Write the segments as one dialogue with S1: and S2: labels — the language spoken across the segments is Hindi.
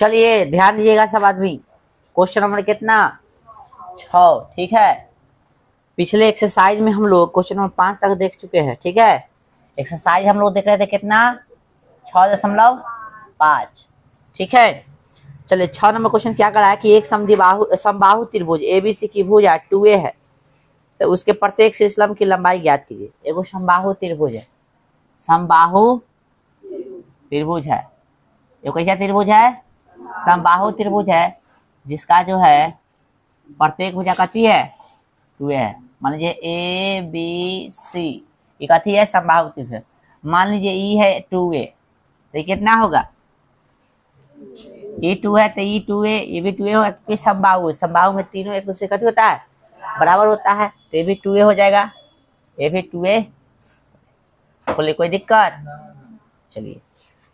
S1: चलिए ध्यान दीजिएगा सब आदमी। क्वेश्चन नंबर कितना 6, ठीक है। पिछले एक्सरसाइज में हम लोग क्वेश्चन नंबर 5 तक देख चुके हैं, ठीक है। एक्सरसाइज हम लोग देख रहे थे कितना 6.5, ठीक है। चलिए 6 नंबर क्वेश्चन क्या करा है कि एक समबाहु त्रिभुज एबीसी की भुजा 2a है, तो उसके प्रत्येक शीर्षलंब की लंबाई ज्ञात कीजिए। एगो समबाहु त्रिभुज है, समबाहु त्रिभुज है। ये कैसा त्रिभुज है? समबाहु त्रिभुज है, जिसका जो है प्रत्येक भुजा कथी है 2a है। मान लीजिए ए बी सी ये कथी है समबाहु त्रिभुज। मान लीजिए ई है 2a, तो ये कितना होगा? ये 2 है तो ये 2a, ये भी 2a होगा क्योंकि समबाहु है। समबाहु में तीनों एक दूसरे कथी होता है बराबर होता है, तो ये भी 2a हो जाएगा, ये भी 2a। बोले कोई दिक्कत? चलिए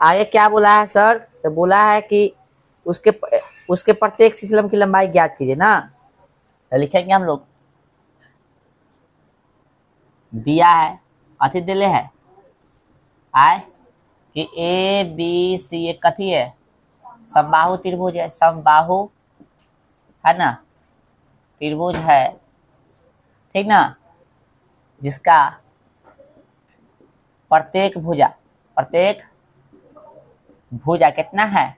S1: आगे क्या बोला है सर? तो बोला है कि उसके प्रत्येक शीर्षलंब की लंबाई ज्ञात कीजिए ना। तो लिखेंगे हम लोग, दिया है अति दिले है आए कि ए बी सी एक कथी है समबाहु त्रिभुज है, समबाहु है ना त्रिभुज है, ठीक ना, जिसका प्रत्येक भुजा कितना है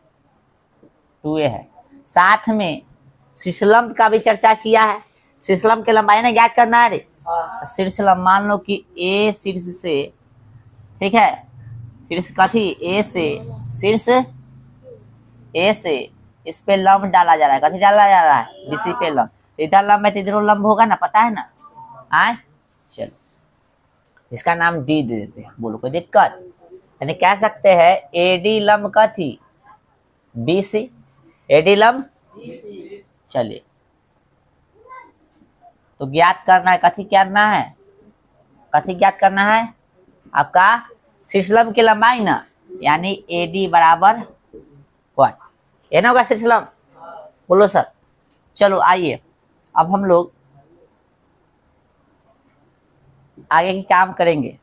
S1: 2a है। साथ में शीर्षलंब का भी चर्चा किया है। शीर्षलंब की लंबाई ना ज्ञात करना है रे। शीर्षलंब मान लो कि ए शीर्ष से, ठीक है, शीर्ष कथी ए से, शीर्ष ए से इस पे लंब डाला जा रहा है। कथी डाला जा रहा है? बीसी पे लंब। इधर लंब है तो इधर लंब होगा ना, पता है ना। आए चलो इसका नाम डी दे देते हैं। बोलो कोई दिक्कत? यानी कह सकते हैं एडी लंब कथी बीसी, एडी लंब। चलिए तो ज्ञात करना है, कथी करना है, कथी ज्ञात करना है आपका शीर्षलंब की लंबाई ना, यानी एडी बराबर 1, ये ना होगा शीर्षलंब। बोलो सर। चलो आइए अब हम लोग आगे की काम करेंगे।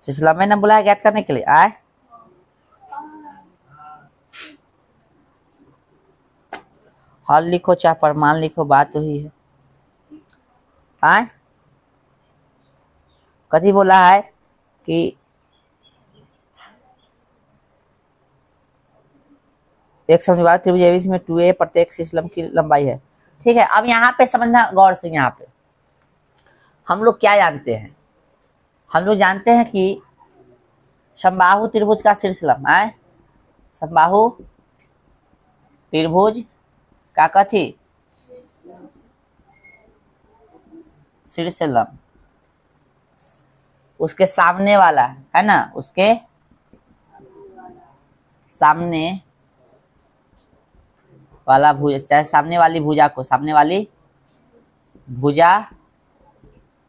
S1: शीर्षलंब में ना बुलाया ज्ञात करने के लिए। आए हल लिखो चाहे प्रमाण लिखो, बात तो ही है। आए कथी बोला है कि एक समबाहु त्रिभुज एबीसी में 2a प्रत्येक शीर्षलंब की लंबाई है, ठीक है। अब यहाँ पे समझना गौर से। यहाँ पे हम लोग क्या जानते हैं? हम लोग जानते हैं कि समबाहु त्रिभुज का शीर्षलंब है, समबाहु त्रिभुज का कथी शीर्षलंब, उसके सामने वाला है ना, उसके सामने वाला भुजा, चाहे सामने वाली भुजा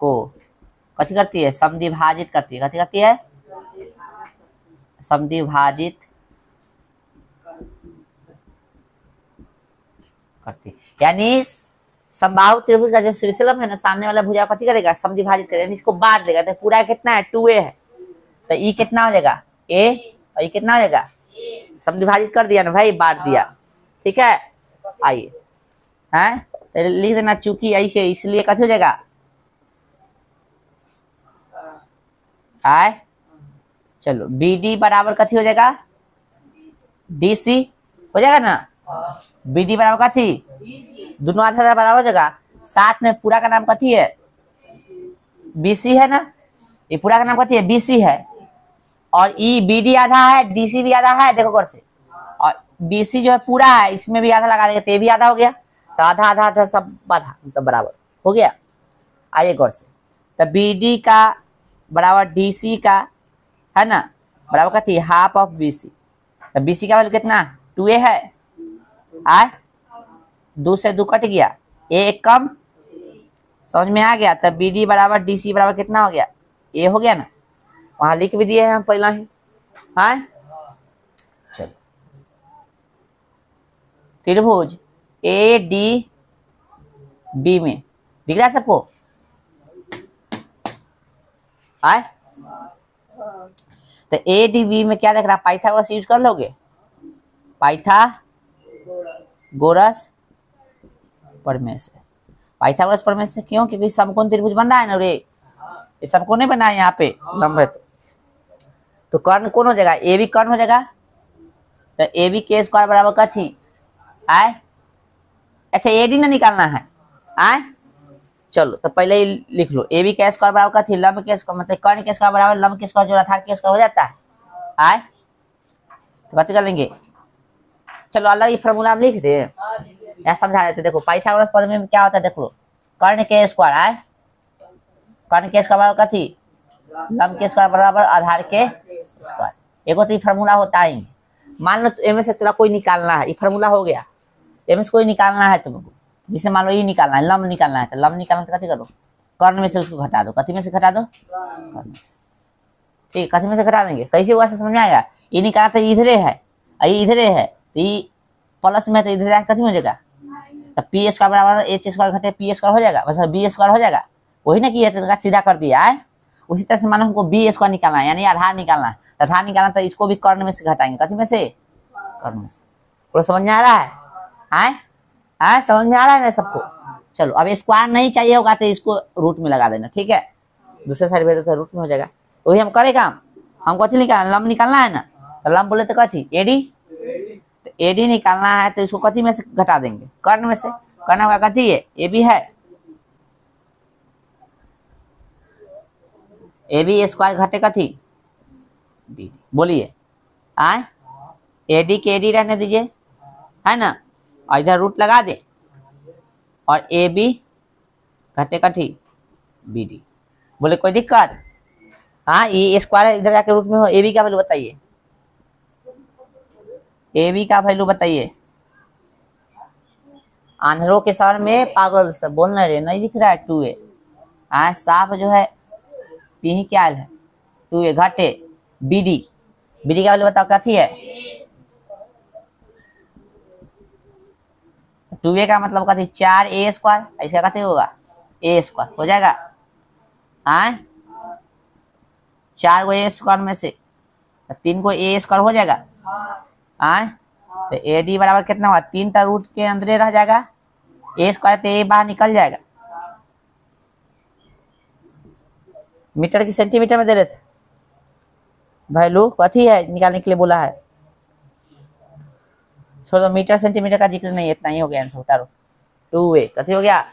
S1: को कथी करती है समद्विभाजित करती है। कथी करती है? समद्विभाजित करती है। यानी समबाहु त्रिभुज का जो शीर्षलंब है ना, सामने वाला भुजा कथी करेगा समद्विभाजित करेगा, यानी इसको बांट देगा। तो पूरा कितना है 2a है, तो ई कितना हो जाएगा a, और ये कितना हो जाएगा समद्विभाजित कर दिया ना भाई, बांट दिया, ठीक है। आइए हैं तो लिख देना, चूंकि ऐसे इसलिए कथी हो जाएगा आए। चलो BD बराबर कथी हो जाएगा DC हो जाएगा ना। BD बराबर कथी, दोनों आधा बराबर हो जाएगा। साथ में पूरा का नाम कथी है BC है ना, ये पूरा का नाम कथी है BC है। और ई BD आधा है, DC भी आधा है, देखो गौर से। और BC जो है पूरा है, इसमें भी आधा लगा देगा तो ये भी आधा हो गया, तो आधा आधा आधा सब आधा मतलब बराबर हो गया। आइए गौर से, तो BD का बराबर DC का है ना, बराबर कथी हाफ ऑफ BC। तो BC का वैल्यू कितना 2a है। आए 2 से 2 कट गया, एक कम, समझ में आ गया। तब BD बराबर DC बराबर कितना हो गया a हो गया ना, वहां लिख भी दिए हैं हम पहला ही। हाँ चलो त्रिभुज ADB में दिख रहा है सबको? आए तो ए डी बी में क्या देख रहा है, पाइथागोरस यूज कर लोगे, पाइथागोरस प्रमेय से। पाइथागोरस प्रमेय से क्यों, क्योंकि समकोण त्रिभुज बन रहा है ना रे, ये समकोण नहीं बना है यहाँ पे लंब है तो कर्ण कौन हो जाएगा, ए बी कर्ण हो जाएगा, तो ए बी के स्क्वायर बराबर कथी आए। अच्छा ए डी ना निकालना है आए, चलो तो पहले ही लिख लो, ए बी के स्क्वायर बराबर कथी, लंब के स्क्वायर मतलब कर्ण के स्क्वायर बराबर लंब के स्क्वायर जोड़ा था के स्क्वायर हो जाता है आए। तो कथी कर लेंगे, चलो अलग ही फॉर्मूला हम लिख दे, यहाँ समझा देते। देखो पाइथागोरस प्रमेय में क्या होता है, देख लो कर्ण के स्क्वायर आए, कर्ण के स्क्वायर बराबर कथी, लंब के स्क्वायर बराबर आधार के स्क्वायर। एगो तो फॉर्मूला होता है, मान लो इनमें से तेरा कोई निकालना है, ये फॉर्मूला हो गया, इनमें से कोई निकालना है तुमको, जिसे मान लो ये निकालना है, लंब निकालना है, तो लंब निकालना तो कथी करो, कर्ण में से उसको घटा दो, कथी में से घटा दो, कर्ण में से। ठीक, कथी में से घटा देंगे, कैसे हुआ से समझ में आएगा, ये निकाला तो इधरे है, ये इधरे है, तो ये प्लस में तो इधर कथी में हो जाएगा, तो पी स्क्वायर बराबर एच स्क्वायर घटे पी स्क्वायर हो जाएगा, बस बी स्क्वायर हो जाएगा, वही ना किया तो सीधा कर दिया है। उसी तरह से मानो हमको बी स्क्वायर निकालना है, यानी आधार निकालना है, तो आधार निकालना तो इसको भी कर्ण में से घटाएंगे, कथी में से, कर्ण में से। पूरा समझ में आ रहा है आए, समझ में आ रहा है ना सबको। चलो अब स्क्वायर नहीं चाहिए होगा तो इसको रूट में लगा देना, ठीक है, दूसरे साइड भेज दो तो रूट में हो जाएगा। तो वही हम करे काम, हमको कथी निकालना, लंब निकालना है ना, तो लंब बोले तो कथी एडी, तो एडी निकालना है तो इसको कथी में से घटा देंगे, कर्ण में से। कर्ण का कथी है, ए बी है, ए बी स्क्वायर घटे कथी बी, बोलिए आए, एडी के एडी रहने दीजिए है ना, और इधर रूट लगा दे, और ए बी घटे कथी बी डी, बोले कोई दिक्कत। हाँ ये स्क्वायर इधर जाके रूट में हो, ए बी का वैल्यू बताइए, ए बी का वैल्यू बताइए। आंध्रों के सर में पागल से बोलना रे, नहीं दिख रहा है 2a, आज साफ जो है पी क्या है 2a घटे बी डी, बी डी का वैल्यू बताओ कथी है, 2a का मतलब कथी 4a स्क्वायर, ऐसे कथी होगा a स्क्वायर हो जाएगा, हाँ 4 को a स्क्वायर में से 3 को a स्क्वायर हो जाएगा, हाँ तो ए डी बराबर कितना हुआ, 3 का रूट के अंदर रह जाएगा, ए स्क्वायर तो ए बाहर निकल जाएगा, मीटर की सेंटीमीटर में दे रहे थे वैल्यू, कथी है निकालने के लिए बोला है, छोड़ो मीटर सेंटीमीटर का जिक्र नहीं, इतना ही हो गया आंसर, उतारो 2a कथी हो गया,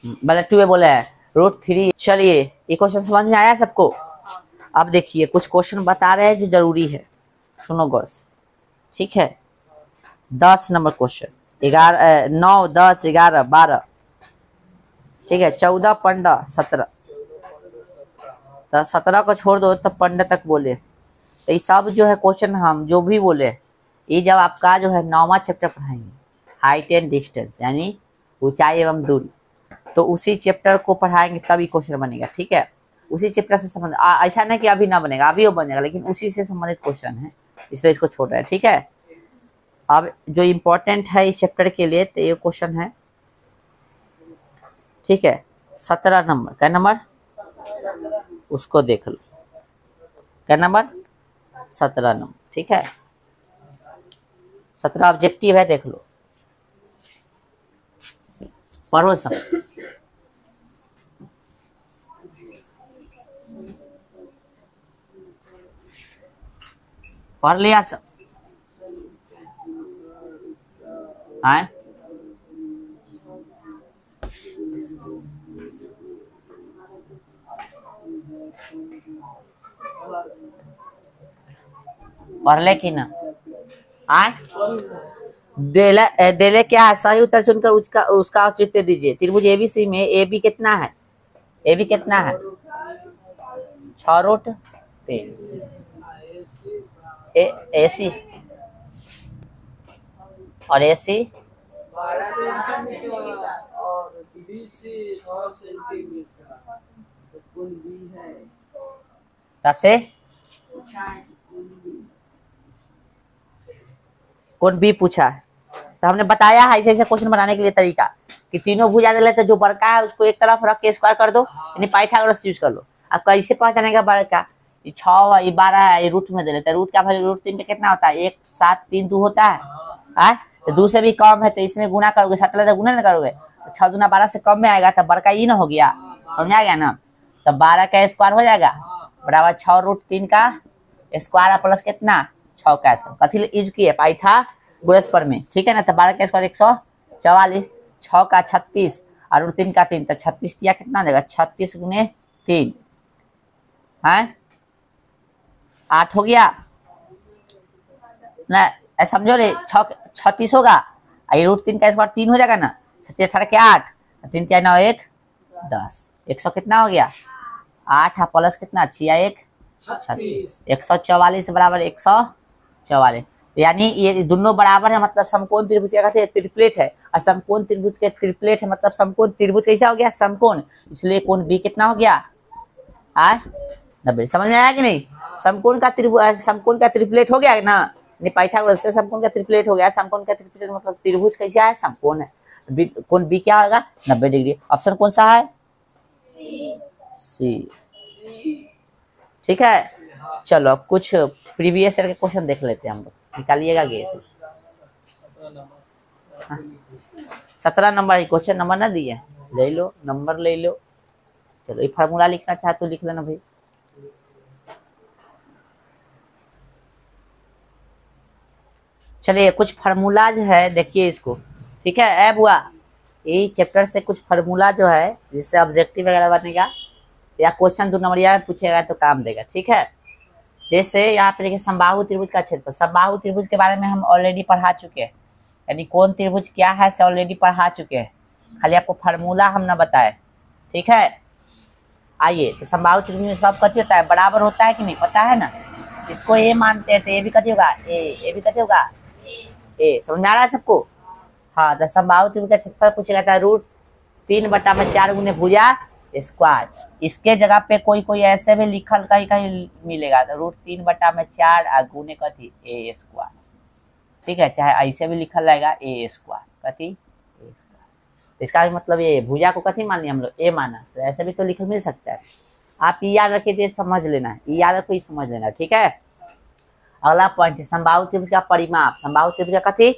S1: भले 2a बोले है √3। चलिए ये क्वेश्चन समझ में आया सबको। अब देखिए कुछ क्वेश्चन बता रहे हैं जो जरूरी है, सुनो गौर से, ठीक है। 10 नंबर क्वेश्चन, 11 9 10 11 12, ठीक है, 14 15 17, तो 17 को छोड़ दो तो 15 तक बोले, तो ये सब जो है क्वेश्चन हम जो भी बोले, ये जब आपका जो है 9वां चैप्टर पढ़ाएंगे, हाइट एंड डिस्टेंस यानी ऊंचाई एवं दूरी, तो उसी चैप्टर को पढ़ाएंगे तब ये क्वेश्चन बनेगा, ठीक है। उसी चैप्टर से संबंधित, ऐसा नहीं कि अभी ना बनेगा, अभी वो बनेगा, लेकिन उसी से संबंधित क्वेश्चन है, इसलिए इसको छोड़ रहे हैं, ठीक है। अब जो इम्पोर्टेंट है इस चैप्टर के लिए, तो ये क्वेश्चन है, ठीक है, 17 नंबर, क्या नंबर उसको देख लो, क्या नंबर 17 नंबर, ठीक है, 17 ऑब्जेक्टिव है, देख लो, पढ़ो सब। पढ़ लिया सब, आए पढ़ ले कि ना, आए देले क्या है, सही उत्तर चुनकर उसका औचित्य दीजिए। त्रिभुज एबीसी में ए बी कितना है, ए बी कितना है 6√23, ए सी और ए सी सबसे कौन बी पूछा है, तो हमने बताया है ऐसे ऐसे क्वेश्चन बनाने के लिए तरीका कि तीनों भुजा ले लेते, जो बड़का है उसको एक तरफ रख के स्क्वायर कर दो, यानी पाइथागोरस यूज कर लो। अब कैसे पहचानेगा बड़का, ये 6 ये 12 है, ये रूट में दे लेते हैं। रूट का वैल्यू रूट 3 का कितना होता है, 1 7 3 2 होता है। तो 2 से भी कम है तो इसमें गुना करोगे, सटले तो गुना नहीं करोगे, तो 6 दूना 12 से कम में आएगा, तो बड़का ये ना हो गया, समझ आ गया ना। तो 12 का स्क्वायर हो जाएगा बराबर 6 रूट 3 का स्क्वायर प्लस कितना 6 का स्क्वायर, कथी यूज किए पाइथागोरस पर में, ठीक है ना। तो 12 का स्क्वायर 144, 6 का 36 और रूट 3 का 3, तो 36 दिया कितना देगा 36 गुने 3 है 8 हो गया ना, समझो रे 36 होगा, ये रूट 3 का स्क्वायर 3 हो जाएगा ना, 36 18 के 8, 3 3 9 1 10, 100 कितना हो गया 8 प्लस कितना 6 1 36, 144 बराबर 144, यानी ये दोनों बराबर है, मतलब समकोण त्रिभुज क्या कहते हैं, ट्रिपलेट है। और समकोण त्रिभुज के ट्रिपलेट है, मतलब समकोण त्रिभुज कैसा हो गया समकोण, इसलिए कोण बी कितना हो गया 90। समझ में आया कि नहीं, समकोण का ट्रिपलेट हो गया ना, पाइथागोरस से समकोण का ट्रिपलेट हो गया। समकोण का ट्रिपलेट मतलब त्रिभुज कैसा है, समकोण है। कोण बी क्या होगा 90 डिग्री। ऑप्शन कौन सा है सी, ठीक है। चलो कुछ प्रीवियस ईयर के क्वेश्चन देख लेते हैं हम लोग, निकालिएगा गेस। 17 नंबर क्वेश्चन नंबर ना दिए, ले लो नंबर ले लो। चलो ये फार्मूला लिखना चाहे तो लिख लेना भाई। चलिए कुछ फार्मूलाज है, देखिए इसको, ठीक है। ऐब हुआ यही चैप्टर से कुछ फार्मूला जो है जिससे ऑब्जेक्टिव वगैरह बनेगा या क्वेश्चन 2 नंबर या पूछेगा तो काम देगा, ठीक है। जैसे यहाँ पे देखिए समबाहु त्रिभुज का क्षेत्रफल, समबाहु त्रिभुज के बारे में हम ऑलरेडी पढ़ा चुके हैं, यानी कौन त्रिभुज क्या है से ऑलरेडी पढ़ा चुके हैं, खाली आपको फार्मूला हम ना बताए, ठीक है। आइए तो समबाहु त्रिभुज में सब कथी होता है, बराबर होता है कि नहीं पता है ना, इसको ए मानते हैं तो ए भी कथी होगा ए भी कथी होगा ए, समझ में आ रहा है सबको। हाँ तो समबाहु त्रिभुज का क्षेत्रफल पूछा जाता है रूट 3/4 गुने भुजा स्क्वायर। इसके जगह पे कोई ऐसे भी लिखल कहीं मिलेगा तो रूट 3/4 गुने कथी ए स्क्वायर, ठीक है। चाहे ऐसे भी लिखल रहेगा ए स्क्वायर कथी ए स्क्वायर, इसका भी मतलब ये भुजा को कथी मान लिया हम लोग ए माना, तो ऐसे भी तो लिखल मिल सकता है। आप ये याद रखिए, समझ लेना है, ये याद रखो, ये समझ लेना, ठीक है। अगला पॉइंट है समबाहु त्रिभुज का परिमाप। समबाहु त्रिभुज का कथी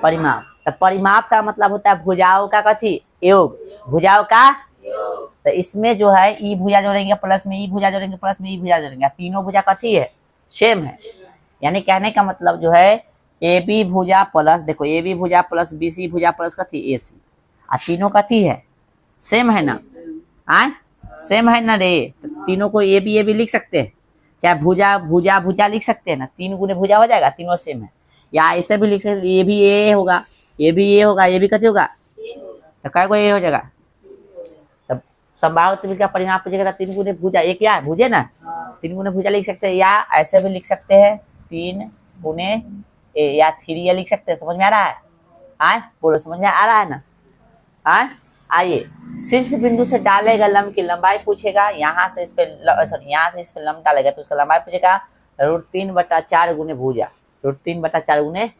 S1: परिमाप, तो परिमाप का मतलब होता है भुजाओं का कथी योग, भुजाओं का। तो इसमें जो है ई भुजा जोड़ेंगे प्लस में ई भुजा जोड़ेंगे प्लस में ई भुजा जोड़ेंगे, तीनों भुजा कथी है सेम है, यानी कहने का मतलब जो है ए बी भुजा प्लस, देखो ए बी भुजा प्लस बी सी भुजा प्लस कथी ए सी, और तीनों कथी है सेम है ना, सेम है ना रे। तो तीनों को ए बी लिख सकते हैं, चाहे भुजा भुजा भुजा लिख सकते हैं ना, 3 गुने भुजा हो जाएगा, तीनों सेम है। या ऐसे भी लिख सकते ये भी ए होगा, ये भी ए होगा, ये भी कथी होगा, तो काय को ए हो जाएगा। तब समबाहु त्रिभुज का परिमाप पूछेगा 3 गुने भुजा, एक क्या भुजे ना, 3 गुने भुजा लिख सकते हैं, या ऐसे भी लिख सकते हैं 3 गुने ए, या 3 लिख सकते हैं। समझ में आ रहा है बोलो, समझ में आ रहा है ना। आइए शीर्ष बिंदु से डाले गए लंब की लंबाई पूछेगा, यहाँ से इस पे यहाँ से इस पे लंब डालेगा तो उसका लंबाई पूछेगा रूट 3/4 गुने भुजा, रूट 3/4 गुने,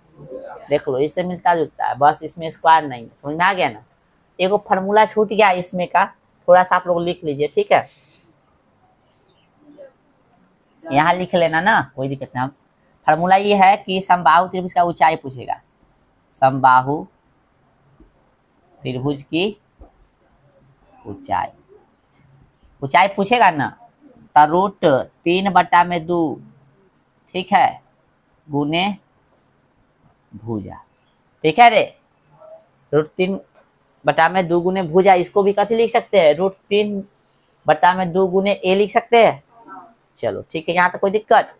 S1: देख लो इससे मिलता जुलता है, बस इसमें स्क्वायर नहीं। समझ में आ गया ना। एगो फार्मूला छूट गया इसमें का, थोड़ा सा आप लोग लिख लीजिए, ठीक है। यहाँ लिख लेना ना, कोई दिक्कत नहीं। फार्मूला ये है कि समबाहु त्रिभुज का ऊंचाई पूछेगा, समबाहु त्रिभुज की ऊंचाई पूछेगा ना, तो रूट 3/2 ठीक है गुने भुजा, ठीक है रे। रूट 3/2 गुने भुजा, इसको भी कथी लिख सकते हैं रूट 3/2 गुने ए लिख सकते हैं। चलो ठीक है, यहाँ तक कोई दिक्कत।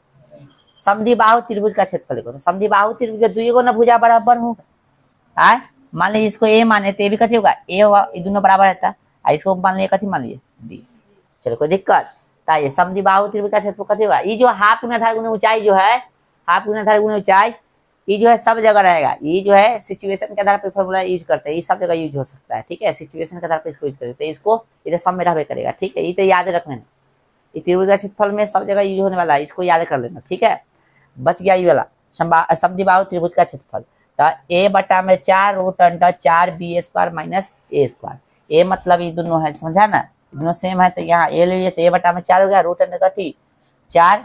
S1: समद्विबाहु त्रिभुज का क्षेत्रफल देखो, तो समद्विबाहु त्रिभुज के दुई गो ना भुजा बराबर हो, मान लीजिए इसको ए माने तो ये भी कथी होगा ए होगा, ये दोनों बराबर रहता है। इसको मान लिया कथी मान लिए बी, चलो कोई दिक्कत। ये समद्विबाहु त्रिभुज का क्षेत्रफल कथी होगा, ये जो हाफ गुना आधार गुना ऊंचाई जो है, हाफ गुना आधार गुना ऊंचाई, ये जो है सब जगह रहेगा। ये जो है सिचुएशन के आधार पर फॉर्मूला यूज करते हैं, ये सब जगह यूज हो सकता है, ठीक है। सिचुएशन के आधार पर इसको यूज करते हैं, इसको इधर सब में रहबे करेगा, ठीक है। ये तो याद रखना, ये त्रिभुज का क्षेत्रफल में सब जगह यूज होने वाला है, इसको याद कर लेना, ठीक है। बच गया ये वाला समद्विबाहु त्रिभुज का क्षेत्रफल। तो ए बटा में 4 root under 4 B square minus A square. A मतलब ये दोनों है, समझा ना, दोनों सेम है, तो यहाँ ए ले लिए तो ए बटा में 4 हो गया, रूट अंडर कथी 4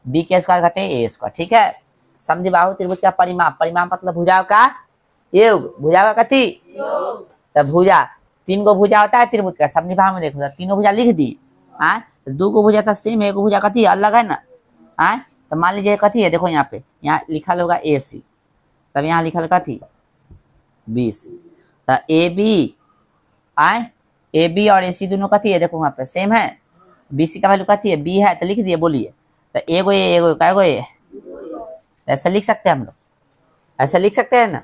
S1: बी के स्क्वायर घटे ए स्क्वायर। ठीक है, समद्विबाहु त्रिभुज का परिमाप, परिमाप मतलब भुजाओं का योग, भुजा का कथी तो भुजा 3 गो भुजा होता है त्रिभुज का, समद्विबाहु में देखो तीनों भुजा लिख दी, हाँ तो 2 गो भुजा था सेम, एक भुजा कथी अलग है ना, हाँ तो मान लीजिए कथी है, देखो यहाँ पे यहाँ लिखा होगा ए सी, तब यहाँ लिखा कथी बी सी, तो ए बी आए ए बी और ए सी दोनों कथी है, देखो वहाँ पे सेम है, बी सी का वैल्यू कथी है बी है, तो लिख दिए, बोलिए तो एगो एगो कैगो ए, तो ऐसा लिख सकते हैं हम लोग, ऐसा लिख सकते हैं ना।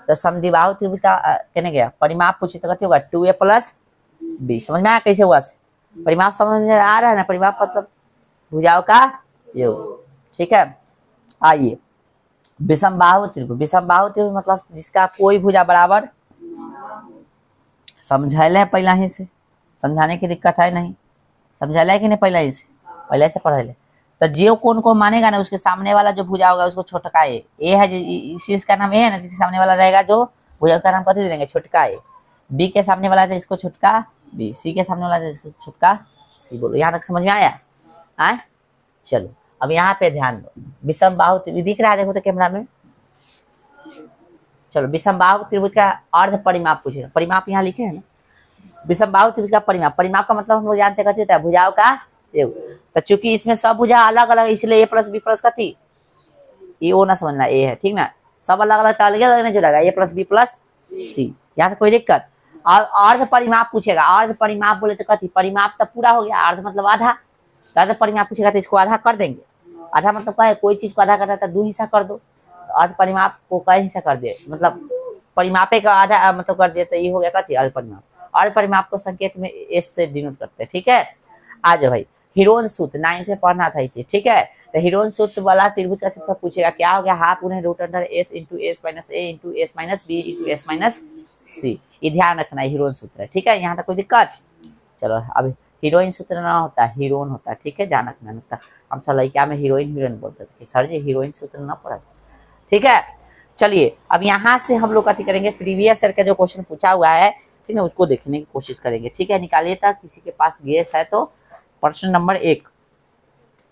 S1: तो समद्विबाहु त्रिभुज का कहने गया परिमाप पूछे तो कथी होगा 2a प्लस बी, समझ में आया कैसे हुआ से, परिमाप समझ में आ रहा है ना, परिमाप मतलब भुजाओं का योग। ठीक है, आइए विषमबाहु त्रिभुज, विषमबाहु त्रिभुज मतलब जिसका कोई भुजा बराबर, समझाइले है पहला ही से, समझाने की दिक्कत है नहीं, समझाइले है कि नहीं पहले ही से, पहले से पढ़े ले, तो जो कौन को मानेगा ना उसके सामने वाला जो भुजा होगा उसको छोटका ए है, इसी इसका नाम ए है ना, जिसके सामने वाला रहेगा जो भुजा उसका नाम कथी दे देंगे छोटका ए, बी के सामने वाला है इसको छोटका बी, सी के सामने वाला है इसको छोटका सी। बोलो यहाँ तक समझ में आया? आए चलो अब यहाँ पे ध्यान दो, विषमबाहु त्रिभुज दिख रहा है, देखो तो कैमरा में, चलो विषमबाहु त्रिभुज का अर्ध परिमाप पूछेगा, परिमाप यहाँ लिखे है ना, विषमबाहु त्रिभुज का परिमाप, परिमाप का मतलब हम लोग जानते हैं कथी भुजाओं का योग, तो चूंकि इसमें सब भुजा अलग अलग इसलिए ए प्लस बी प्लस कथी ये वो ना समझना ए है, ठीक ना, सब अलग अलग अलग अलग नहीं जुड़ेगा, ए प्लस बी प्लस सी, यहाँ से कोई दिक्कत। और अर्ध परिमाप पूछेगा, अर्ध परिमाप बोले तो कथी, परिमाप तो पूरा हो गया, अर्ध मतलब आधा, तो अर्ध परिमाप पूछेगा तो इसको आधा कर देंगे, आधा मतलब क्या है, कोई चीज को आधा करना था 2 हिस्सा कर दो, तो अर्ध परिमाप को कई हिस्सा कर दे, मतलब परिमापे का आधा मतलब कर दिया, तो ये हो गया कथी अर्ध परिमाप। अर्ध परिमाप को संकेत में एस से डिनोट करते हैं। ठीक है, आ जाओ भाई हीरोन सूत्र 9th में पढ़ना था ये चीज। ठीक है, तो हीरोन सूत्र वाला त्रिभुज का क्षेत्रफल पूछेगा, क्या हो गया हाफ उन्हें root under S into S minus A into S minus B into S minus C, ये ध्यान रखना है हीरोन सूत्र है। ठीक है, यहाँ तक कोई दिक्कत? चलो अब हीरोइन सूत्र ना होता है हीरोन होता है। ठीक है, ध्यान रखना है, हम सब क्या में हीरोइन हीरोइन बोलते थे, सर जी हीरोइन सूत्र ना पढ़ा। ठीक है, चलिए अब यहाँ से हम लोग कथी करेंगे, प्रीवियस ईयर का जो क्वेश्चन पूछा हुआ है ठीक है उसको देखने की कोशिश करेंगे। ठीक है, निकालिए था, किसी के पास गेस है तो प्रश्न नंबर 1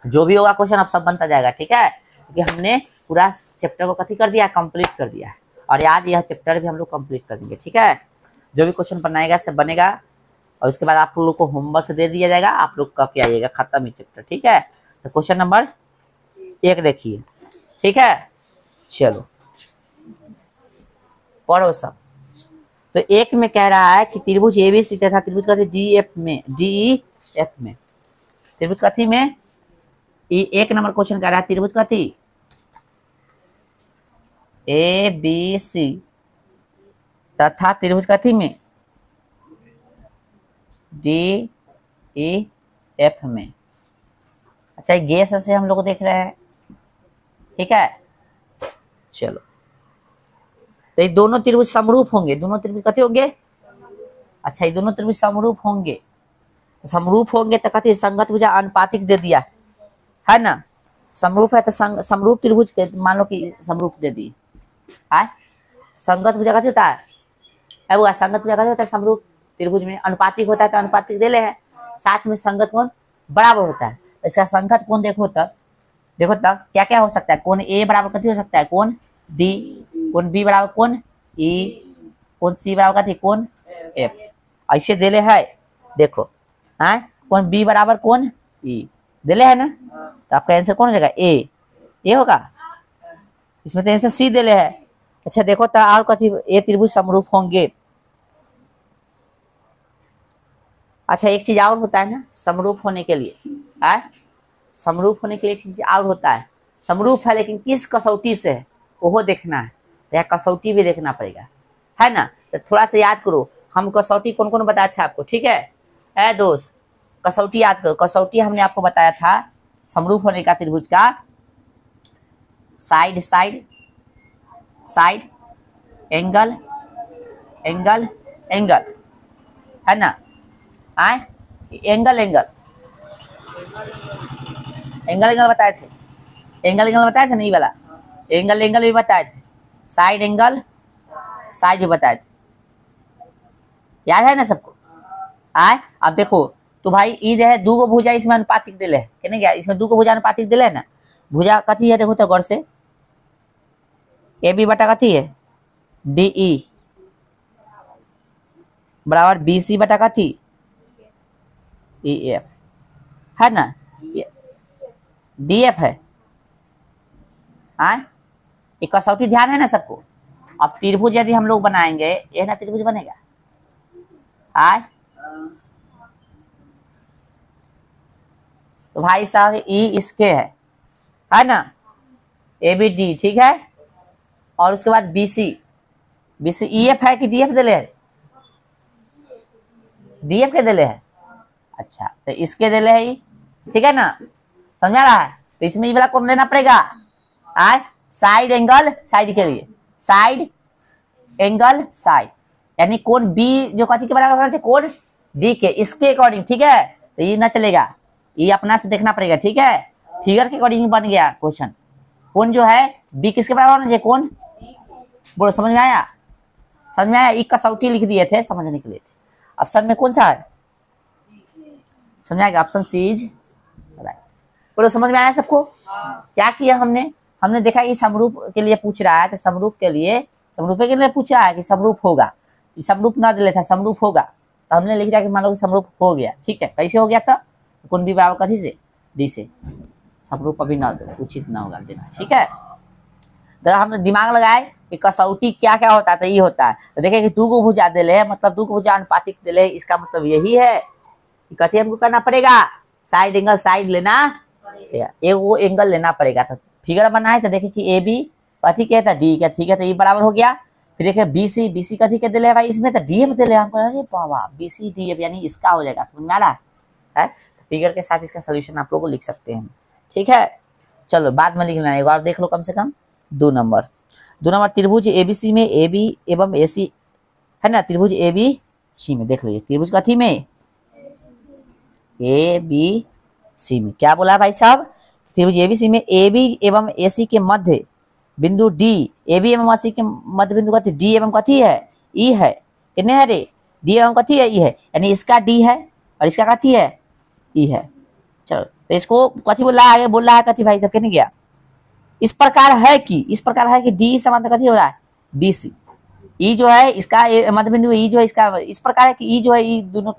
S1: जो भी होगा क्वेश्चन अब सब बनता जाएगा। ठीक है, क्योंकि हमने पूरा चैप्टर को कथी कर दिया, कंप्लीट कर दिया है, और आज यह चैप्टर भी हम लोग कंप्लीट कर देंगे। ठीक है, जो भी क्वेश्चन बनाएगा सब बनेगा, और उसके बाद आप लोग को होमवर्क दे दिया जाएगा, आप लोग करके आइएगा, खत्म ही चैप्टर। ठीक है, तो क्वेश्चन नंबर 1 देखिए। ठीक है, चलो पढ़ो सब। तो 1 में कह रहा है कि त्रिभुज एबीसी तथा त्रिभुज कथी डीएफ में, डीईएफ में, त्रिभुज कथी में 1 नंबर क्वेश्चन कह रहा है त्रिभुज कथी ए बी सी तथा त्रिभुज कथी में डी ई एफ में। अच्छा, गेस से हम लोग देख रहे हैं। ठीक है, चलो तो ये दोनों त्रिभुज समरूप होंगे, दोनों त्रिभुज कथी होंगे, अच्छा ये दोनों त्रिभुज समरूप होंगे, तो समरूप होंगे तो कथी संगत भुजा अनुपातिक दे दिया है ना, समरूप है तो समरूप त्रिभुज के मान लो कि समरूप दे दी है, संगत भुजा कथी होता है वो संगत भुजा कथी होता है, समरूप त्रिभुज में अनुपातिक होता है तो अनुपातिक दे ले है, साथ में संगत कोण बराबर होता है, इसका संगत कोण देखो तब क्या क्या हो सकता है, कोण ए बराबर कथी हो सकता है, कोण डी, कोण बी बराबर कोण ई, कोण सी बराबर कथी कोण एफ, ऐसे देले है। देखो हाँ, कोण बी बराबर कोण ई देले है ना, तो आपका आंसर कौन हो जाएगा ए होगा, इसमें तो आंसर सी देले है। अच्छा देखो तो और कथी ए त्रिभुज समरूप होंगे। अच्छा एक चीज और होता है ना समरूप होने के लिए, समरूप होने के लिए एक चीज और होता है, समरूप है लेकिन किस कसौटी से है वो देखना है, या कसौटी भी देखना पड़ेगा है ना। तो थोड़ा सा याद करो, हम कसौटी कौन कौन बताए थे आपको, ठीक है दोस्त, कसौटी याद करो। कसौटी हमने आपको बताया था समरूप होने का त्रिभुज का, side side side, angle angle angle, है ना, एंगल एंगल एंगल एंगल बताए थे, एंगल एंगल बताए थे नहीं वाला, एंगल एंगल भी बताए थे, साइड एंगल साइड भी बताए थे, याद है ना सबको? आए अब देखो तो भाई ई जो है दू गो भुजा इसमें अनुपातिक दिले है कहने क्या, इसमें दू गो भुजा अनुपातिक दिले है ना। भुजा कथी है देखो तो गौर से, ए बी बटा कथी है डी ई बराबर बी सी बटा कथी ई एफ है ना, डी एफ है। आए एक कसौटी ध्यान है ना सबको। अब त्रिभुज यदि हम लोग बनाएंगे ये ना त्रिभुज बनेगा। आए तो भाई साहब ई इसके है ना, ए बी डी ठीक है, और उसके बाद बी सी ई एफ है कि डी एफ दिले है, डी एफ के दिले है। अच्छा तो इसके दिले है ई, ठीक है ना, समझ आ रहा है। तो इसमें ये वाला कौन लेना पड़ेगा, आए साइड एंगल साइड के लिए, साइड एंगल साइड, यानी कौन बी जो कथी के बराबर होना, कौन डी के, इसके अकॉर्डिंग, ठीक है। तो ये ना चलेगा, ये अपना से देखना पड़ेगा, ठीक है। फिगर के अकॉर्डिंग बन गया क्वेश्चन। कौन जो है बी किसके बराबर होना चाहिए, कौन बोलो, समझ में आया? समझ में आया? एक कसौटी लिख दिए थे समझने के लिए। ऑप्शन में कौन सा है, समझ आएगा? Option C is right. बोलो समझ में आया सबको? क्या किया हमने देखा कि समरूप के लिए पूछ रहा है, तो समरूप के लिए पूछ रहा है कि समरूप होगा, समरूप ना दे था समरूप होगा, तो हमने लिख दिया कि मान लो कि समरूप हो गया, ठीक है। कैसे हो गया था, कौन भी बराबर कथी से डी से, समरूप अभी ना दो, उचित ना होगा देना, ठीक है। तो हमने दिमाग लगाए कि कसौटी क्या क्या होता है, तो ये होता है। तो देखे कि दू गो भुजा दिले है, मतलब दू गो भुजा अनुपातिक दिले, इसका मतलब यही है कि कथी हमको करना पड़ेगा, साइड एंगल साइड लेना, एक वो एंगल लेना पड़ेगा। तो फिगर बनाए तो देखे कि ए बी कथी के था डी क्या, ठीक है, तो ये बराबर हो गया। फिर देखे बी सी कथी के दिले भाई, इसमें तो डी एफ दिले हमको, अरे बाबा बी सी डी एफ यानी इसका हो जाएगा, समझ में आ रहा है। तो फिगर के साथ इसका सोल्यूशन आप लोग को लिख सकते हैं, ठीक है। चलो बाद में लिखना है, एक बार देख लो कम से कम। 2 नंबर त्रिभुज एबीसी में ए बी एवं ए सी है ना, त्रिभुज ए बी सी में देख लीजिए, त्रिभुज कथी में ए बी सी में क्या बोला भाई साहब, त्रिभुज ए बी सी में ए बी एवं ए सी के मध्य बिंदु डी, ए बी एवं सी के मध्य बिंदु कथी डी एवं कथी है ई है, कितने है रे, डी एवं कथी है ई है, यानी इसका डी है और इसका कथी है ई है। चलो तो इसको कथी बोल रहा है, बोल रहा है कथी भाई साहब, कहने गया इस प्रकार है कि डी समांतर कथी हो रहा है बी सी, ई जो है इसका मध्य बिंदु ई जो है इसका इस प्रकार है कि ई जो है ई दोनों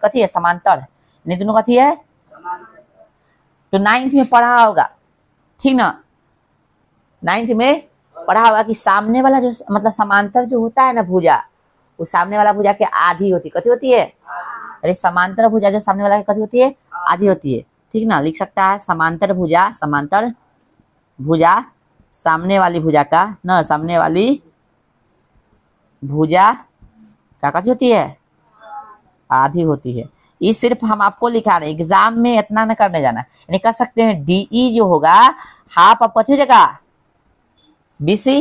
S1: कथी है समांतर है, यानी दोनों कथी है। तो 9th में पढ़ा होगा, ठीक ना, 9th में पढ़ा होगा कि सामने वाला जो मतलब समांतर जो होता है ना भुजा, वो सामने वाला भुजा के आधी होती, कथी होती है, अरे समांतर भुजा जो सामने वाला कथी होती है आधी होती है, ठीक ना। लिख सकता है समांतर भुजा सामने वाली भुजा का ना, सामने वाली भुजा क्या कथी होती है आधी होती है। ये सिर्फ हम आपको लिखा रहे, एग्जाम में इतना न करने जाना, यानी कह सकते हैं डीई जो होगा हाफ ऑफ कथी हो जाएगा बीसी,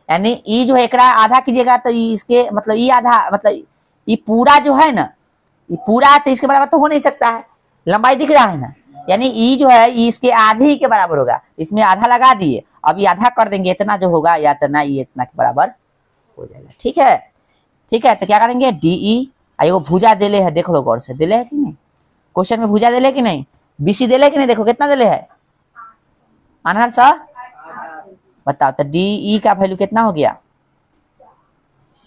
S1: यानी ई जो है एक आधा कीजिएगा तो इसके मतलब ई आधा, मतलब ये पूरा जो है ना, ये पूरा तो इसके बराबर तो हो नहीं सकता है, लंबाई दिख रहा है ना, यानी ई जो है ई इसके आधे के बराबर होगा, इसमें आधा लगा दिए, अब ये आधा कर देंगे, इतना जो होगा या इतना ये इतना के बराबर हो जाएगा, ठीक है। ठीक है तो क्या करेंगे डीई, वो भुजा दिले है, देख लो गौर से, दिले है कि नहीं, क्वेश्चन में भुजा दिले कि नहीं, बीसी दिले कि नहीं, देखो कितना दिले है अनहर सा, बताओ तो डीई का वैल्यू कितना हो गया,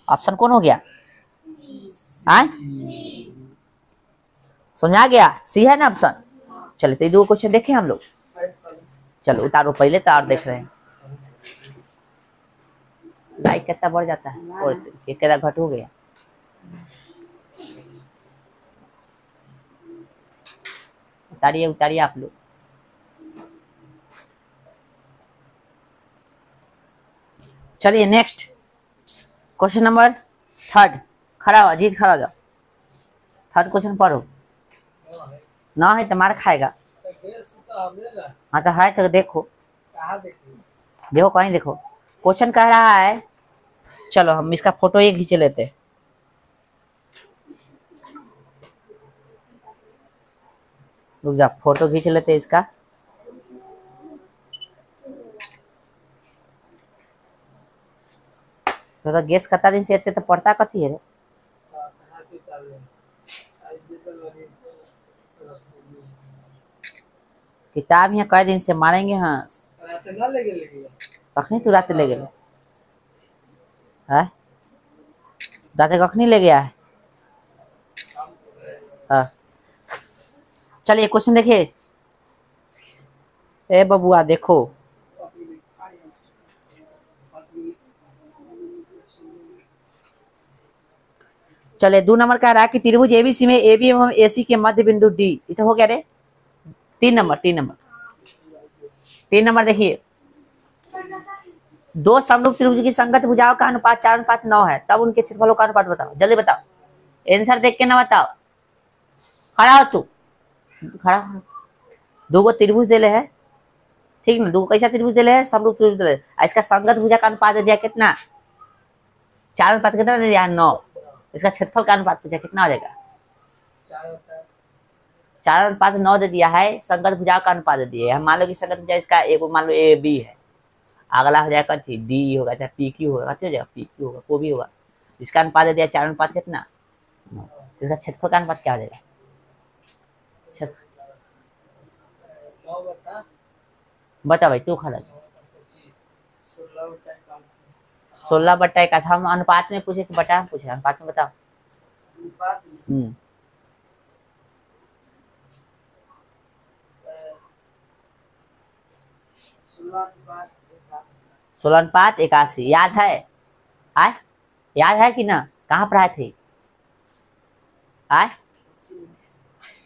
S1: ऑप्शन कौन हो गया, समझ आ गया, सी है ना ऑप्शन। चलो तो 2 क्वेश्चन देखे हम लोग, चलो उतारो पहले तो और देख रहे हैं, लाइक कितना बढ़ जाता है और एक घट हो गया। उतारिए आप लोग। चलिए नेक्स्ट क्वेश्चन नंबर 3, खड़ा हो अजीत, खड़ा हो जाओ, 3rd क्वेश्चन पढ़ो, ना है तो मार खाएगा। हाँ तो है तो देखो, कहीं देखो, क्वेश्चन कह रहा है, चलो हम इसका फोटो ये खींच लेते, रुक जा फोटो खींच लेते इसका। तो गेस करता दिन से तो पढ़ता कथी है रे? किताब यहाँ कई दिन से मारेंगे हंस कखनी तू रात ले गए है रात कखनी ले गया है। हाँ चलिए क्वेश्चन देखिए। ए बबुआ देखो चले 2 नंबर कह रहा है कि त्रिभुज एबीसी में एबी एवं एसी के मध्य बिंदु डी। ये तो हो गया रे। 3 नंबर देखिए, दो समरूप त्रिभुज की संगत भुजाओं का अनुपात 4:9 है, तब उनके क्षेत्रफलों का अनुपात बताओ। जल्दी बताओ, आंसर देख के ना बताओ। खड़ा हो तू, खड़ा हो। 2 त्रिभुज दिले है, ठीक ना। 2 कैसा त्रिभुज दिले है? समरूप त्रिभुज दिले है। इसका संगत भुजा का अनुपात दे दिया कितना? 4:9 कितना दे दिया? 9। इसका क्षेत्रफल का अनुपात पूछा कितना हो जाएगा? 4:9 दे दिया है। संगत भुजा का अनुपात दे दिया है। मान लो कि संगत भुजा इसका एगो मान लो ए बी है, अगला हो जाएगा कथी डी होगा, चाहे पी क्यू होगा, कथी हो जाएगा पी क्यू होगा, को भी होगा। इसका अनुपात दे दिया 4 कितना? 9। इसका क्षेत्रफल का अनुपात क्या हो जाएगा? बता भाई तू खड़ा। 16/1। हम अनुपात में पूछे कि बटा में पूछे? अनुपात में बताओ। 16:81 याद है? आय याद है कि ना? कहाँ पढ़ाए थे? आय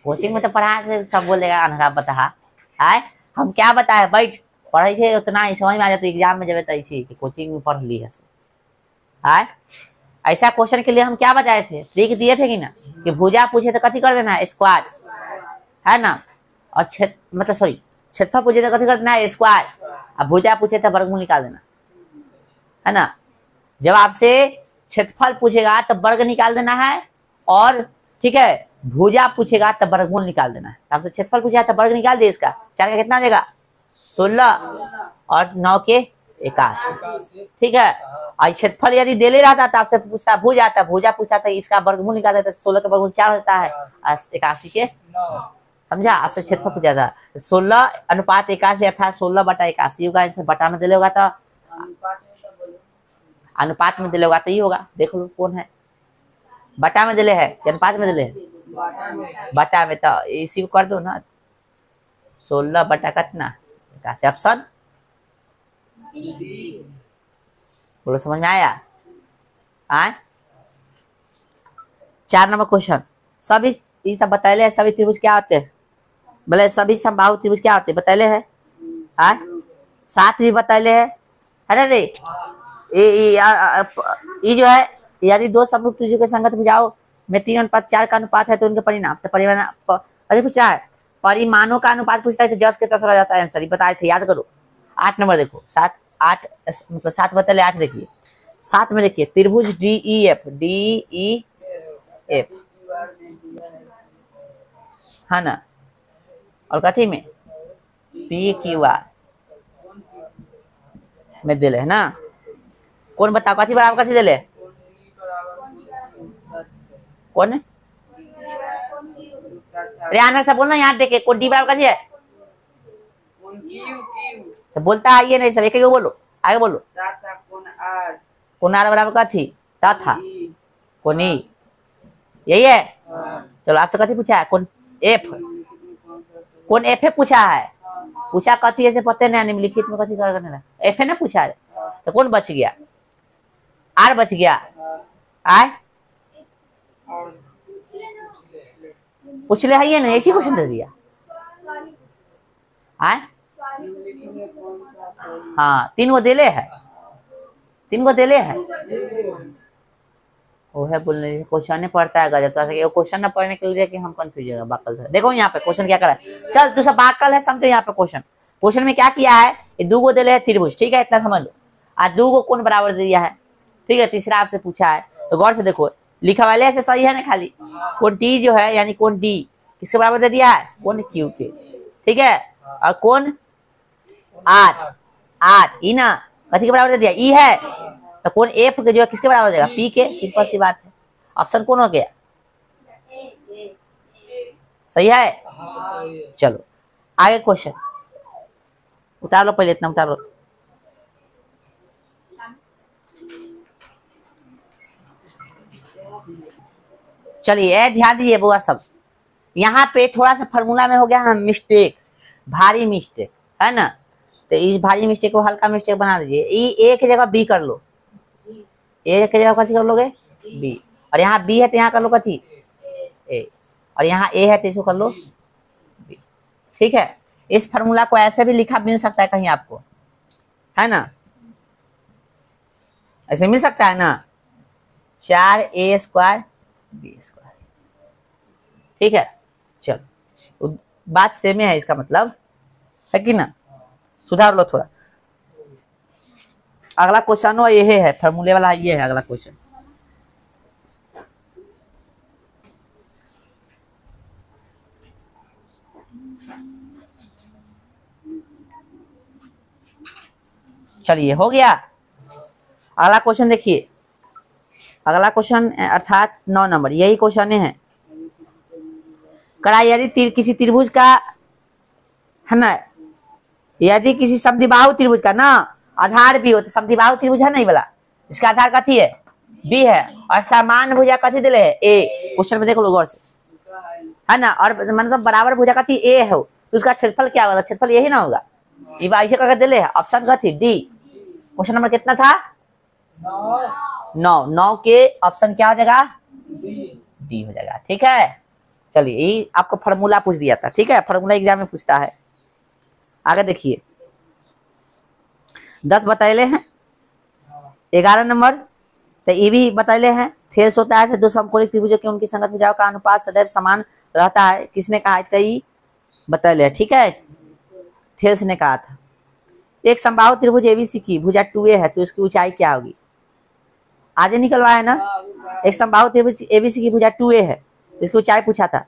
S1: कोचिंग में तो पढ़ाए थे, सब बोल देगा अनहरा बता। आय हम क्या बताए? बैठ पढ़े छे उतना ही समझ में आ जाता। एग्जाम में जब तैसी कि कोचिंग में पढ़ ली है। आय ऐसा क्वेश्चन के लिए हम क्या बताए थे? ट्रिक दिए थे कि ना कि भुजा पूछे तो कथी कर देना है? स्क्वायर, है ना। और मतलब सॉरी क्षेत्रफल पूछे तो कथी कर देना है? स्क्वायर। अब भुजा पूछे तो वर्गमूल निकाल देना, है ना। जब आपसे क्षेत्रफल पूछेगा तो वर्ग निकाल देना है, और ठीक है भुजा पूछेगा तो वर्गमूल निकाल देना है। आपसे क्षेत्रफल पूछा तो वर्ग निकाल दे। इसका 4 का कितना आ जाएगा? 16 और 9 के 81, ठीक है। और क्षेत्रफल यदि दे ले रहा था आपसे पूछता भुजा, था भुजा पूछता था इसका वर्गमूल निकाल देता। 16 का वर्गमूल 4 होता है, 81 के 9। समझा? आपसे क्षेत्रफल पूछा था 16:81 अर्थात 16/81 होगा। इनसे बटा में दे होगा तो अनुपात में दिले होगा तो ये होगा। देख लो कौन है बटा में दिले है कि अनुपात में दिले है? बटा में। तो इसी को कर दो ना, 16 कितना 81। ऑप्शन बोलो, समझ में आया? 4 नंबर क्वेश्चन। सभी बतैले सभी त्रिभुज क्या होते हैं? बोले सभी समबाहु त्रिभुज क्या होते हैं? बतैले है। 7 भी बतैले है ना रे। ये जो है यदि 2 समरूप त्रिभुज के संगत भुजाओं में 3:4 का अनुपात है तो उनके परिणाम तो परिमाण अरे पूछ रहा है। परिमाणों का अनुपात पूछता है तो जस के तस हो जाता है आंसर। ये बताए थे, याद करो। 8 नंबर देखो, 7 8 मतलब 7 बतले 8 देखिए। 7 में देखिए त्रिभुज DEF है ना, और कथी में PQR में दिले है ना। कौन बताओ कथी बराबर कथी दिले? कौन है? अरे आना से बोलना, यहाँ देखे कौन डी बराबर कथी है? तो बोलता है ये नहीं सर, एक बोलो, आगे बोलो। कौन आर बराबर कथी? था कौन ई, यही है। चलो आपसे कथी पूछा है? कौन एफ? कौन एफ है पूछा है? पूछा कथी ऐसे पते नहीं, निम्नलिखित में कथी करने ना एफ है ना पूछा है। तो कौन बच गया? आर बच गया। आय पूछले है ये ना, ऐसी क्वेश्चन दे दिया। आय हाँ 3 गो दिले है, 3 गो दिले है। वो है बोलने क्वेश्चन नहीं पढ़ता है गजब। तो क्वेश्चन न पढ़ने के लिए कि हम कंफ्यूज होगा बाकल से। देखो यहाँ पे क्वेश्चन क्या करा है। चल तू सब बाकल है समझो। यहाँ पे क्वेश्चन में क्या किया है? ये 2 गो दिले है त्रिभुज, ठीक है, इतना समझ लो। आज 2 गो कौन बराबर दे दिया है, ठीक है। तीसरा आपसे पूछा है तो गौर से देखो, लिखा वाले ऐसे सही है ना खाली। कौन टी जो है यानी कौन डी किसके बराबर दे दिया है? कौन क्यू के, ठीक है। और कौन आर ई ना कथी के बराबर दे दिया? ई है। तो कोण एफ जो है किसके बराबर हो जाएगा, पी के, सिंपल सी बात है। ऑप्शन कौन हो गया, सही है। चलो आगे क्वेश्चन उतार लो, पहले इतना उतार लो। चलिए ध्यान दीजिए बुआ सब, यहाँ पे थोड़ा सा फॉर्मूला में हो गया है मिस्टेक, भारी मिस्टेक है ना। तो इस भारी मिस्टेक को हल्का मिस्टेक बना दीजिए। ए की जगह बी कर लो, ए की जगह कथी कर लोगे, बी। और यहाँ बी है तो यहाँ कर लो कथी, ए। और यहाँ ए है तो इसको कर लो बी। ठीक है, इस फॉर्मूला को ऐसे भी लिखा मिल सकता है कहीं आपको, है ना, ऐसे मिल सकता है ना, 4a² b²। ठीक है, चलो बात सेम है, इसका मतलब है कि ना, सुधार लो थोड़ा। अगला क्वेश्चन ये है फॉर्मूले वाला, ये है अगला क्वेश्चन। चलिए हो गया। अगला क्वेश्चन देखिए, अगला क्वेश्चन अर्थात 9 नंबर, यही क्वेश्चन है। करा यदि किसी त्रिभुज का है ना, यदि किसी समद्विबाहु त्रिभुज का ना आधार बी हो, तो समद्विबाहु त्रिभुज है नहीं वाला, इसका आधार कथी है, बी है, और समान भुजा कथी दिले है, ए। क्वेश्चन में देख लो गौर से, है ना, और मतलब बराबर भुजा कथी ए हो, तो उसका क्षेत्रफल क्या होगा, क्षेत्रफल यही ना होगा, ये ऐसे करके दिले है। ऑप्शन कथी डी। क्वेश्चन नंबर कितना था, 9। 9 के ऑप्शन क्या हो जाएगा, डी हो जाएगा। ठीक है, चलिए यही आपको फॉर्मूला पूछ दिया था। ठीक है, फॉर्मूला एग्जाम में पूछता है। आगे देखिए, 10 बतैले हैं, 11 नंबर तो ये भी बतैले हैं। थेल्स होता है दो समकोणिक त्रिभुजों की उनकी संगत भुजाओं का अनुपात सदैव समान रहता है, किसने कहा है, ये बतैले है। ठीक है, थेल्स ने कहा था। एक समबाहु त्रिभुज एबीसी की भुजा 2a है, तो उसकी ऊंचाई क्या होगी, आज निकलवा है ना। एक समबाहु त्रिभुज एबीसी की भुजा 2a है, इसकी ऊंचाई पूछा था,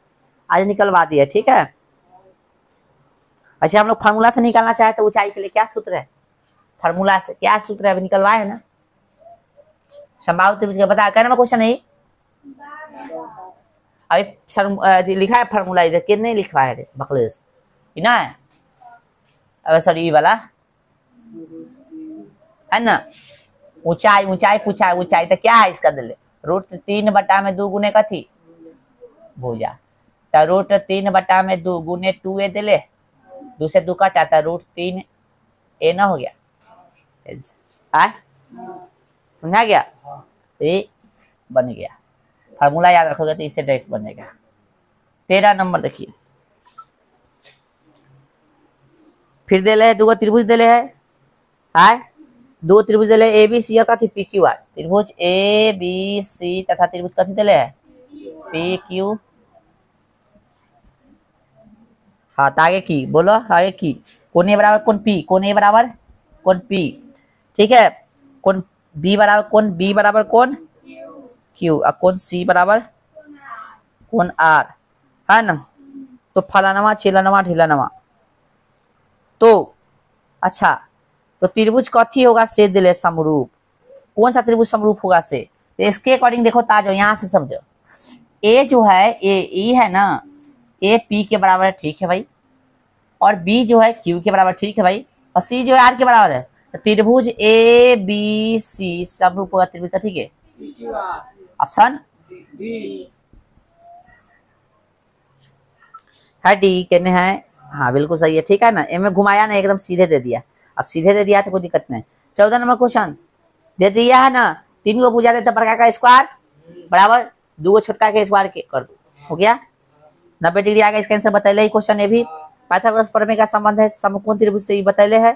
S1: आज निकलवा दिया। ठीक है, अच्छा हम लोग फार्मूला से निकालना चाहे तो ऊंचाई के लिए क्या सूत्र है, फार्मूला से क्या सूत्र है, अभी निकलवाए है ना। समबाहु त्रिभुज का बता, कहना क्वेश्चन है अभी लिखा है फार्मूला, इधर कितने लिखवा है बकलेस ना है, अब सॉरी ये वाला है ना। ऊंचाई ऊंचाई पूछा है, ऊंचाई तो क्या है इसका दिले, √3/2 गुने कथी भुजा, तो √3/2 गुने 2a दिले, 2 से 2 कटा था, √3a ना हो गया, समझा गया, ये बन गया। फार्मूला याद रखोगे तो इससे डायरेक्ट बनेगा। 13 नंबर देखिए, फिर दिले है दो त्रिभुज दिले है, दो त्रिभुज दिले ए बी सी और कथी पी क्यू आर, त्रिभुज ए बी सी तथा त्रिभुज कथी दिले है पी क्यू। हाँ तो आगे की बोलो, आगे की कौन ए बराबर कौन पी, कौन ए बराबर कौन पी। ठीक है, कौन बी बराबर कौन क्यू, और कौन सी बराबर कौन आर, है ना। तो फलानवा चिलनवा ढिलनवा, तो अच्छा तो त्रिभुज कथी होगा से दिले समरूप, कौन सा त्रिभुज समरूप होगा से, तो इसके अकॉर्डिंग देखो ताजो, यहाँ से समझो। ए जो है ए है ना, ए पी के बराबर है, ठीक है भाई, और बी जो है क्यू के बराबर, ठीक है भाई, और सी जो है आर के बराबर है। तो त्रिभुज ए बी सी समरूप होगा त्रिभुज कथी के, ऑप्शन है डी, कहने हैं हाँ बिल्कुल सही है। ठीक है ना, एम में घुमाया ना, एकदम सीधे दे दिया, अब सीधे दे दिया तो कोई दिक्कत नहीं। 14 नंबर क्वेश्चन दे दिया है ना, 3 को भुजा देते बड़का का स्क्वायर बराबर 2 छोटका के स्क्वायर के कर दो, हो गया 90 डिग्री आ गया। इसका आंसर बतैले ही क्वेश्चन, ये भी पाइथागोरस प्रमेय का संबंध है समकोण त्रिभुज से, बतैले है,